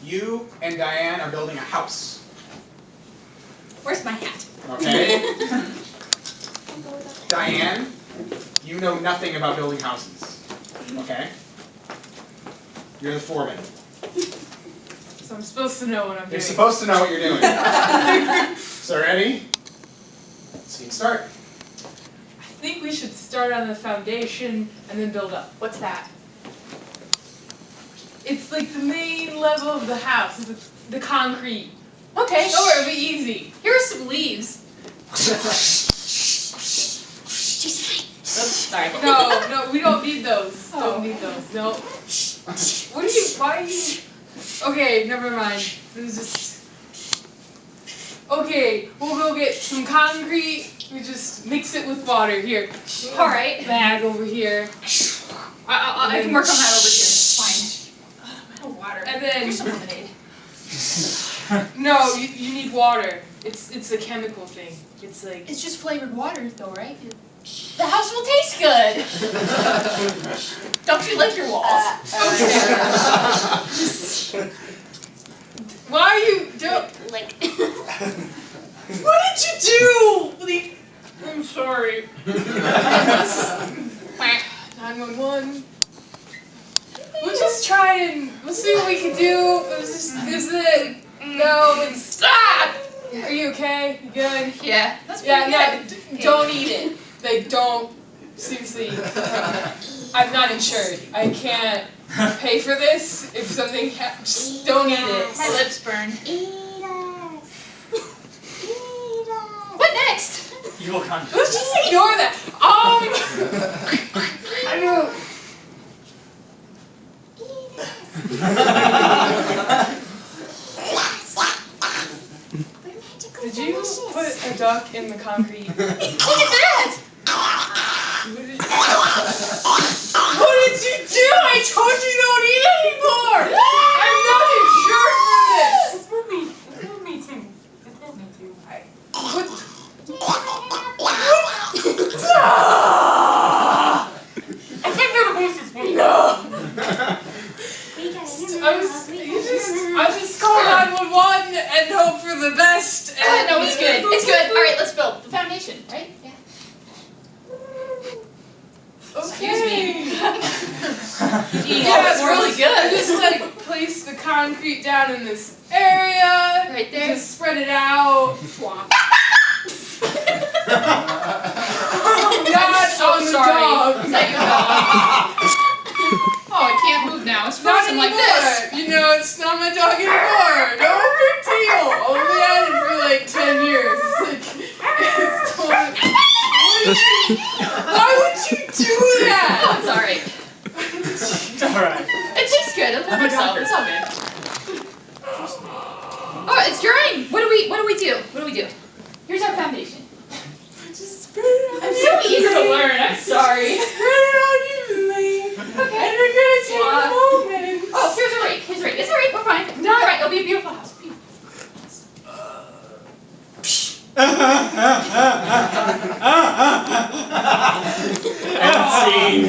You and Diane are building a house. Where's my hat? Okay? Diane, you know nothing about building houses. Okay? You're the foreman. So I'm supposed to know what I'm doing. You're supposed to know what you're doing. So ready? So you can start. I think we should start on the foundation and then build up. What's that? It's like the main level of the house. It's the concrete. Okay. Don't worry, it'll be easy. Here are some leaves. Sorry. No, we don't need those. Oh. Don't need those. No. What are you? Why are you? Okay, never mind. It was just. Okay, we'll go get some concrete. We just mix it with water here. All right. Bag over here. I can work on that over here. It's fine. Water. And then. Here's some lemonade. No, you need water. It's a chemical thing. It's like. It's just flavored water, though, right? The house will taste good. Don't you lick your walls? Why are you doing? Lick. What did you do? I'm sorry. 911. We'll just try and we'll see what we can do. Is it? No, stop. Are you okay? You good? Yeah. That's Yeah, pretty no, don't eat it. Like, don't. Seriously, I'm not insured. I can't pay for this if something just don't eat it. My lips burn. Eat us. Eat us. What next? Evil conjurer. Let's just ignore that. I know. Did you put a duck in the concrete? Look at that! What did you do? I told you don't eat anymore! I'm not insured for this! It told me to. I can't feel the voices. No! We got I just call 911 and hope for the best. And No, it's good. It's good. All right, let's build the foundation, right? Yeah. Excuse me. Yeah, it's really good. Just like place the concrete down in this area. Right there. Just spread it out. Swamp. Not So on the sorry. dog. Is that your dog? Oh, I can't move now. It's Not frozen anymore. like this. You know, it's not my dog anymore. No big deal. Only had it for like 10 years. It's totally... Why would you do that? Oh, it's alright. It's alright. It tastes good. It'll I'm a move itself. doctor. It's all good. Oh, it's drying. What do we do? What do we do? Here's our foundation. Just spread it out. I'm so eager to learn. I'm sorry. Spread it out evenly. Okay. And we're gonna take a moment. Oh, here's a rake. Here's a rake. It's alright. We're fine. It's alright. It'll be a beautiful house. End scene.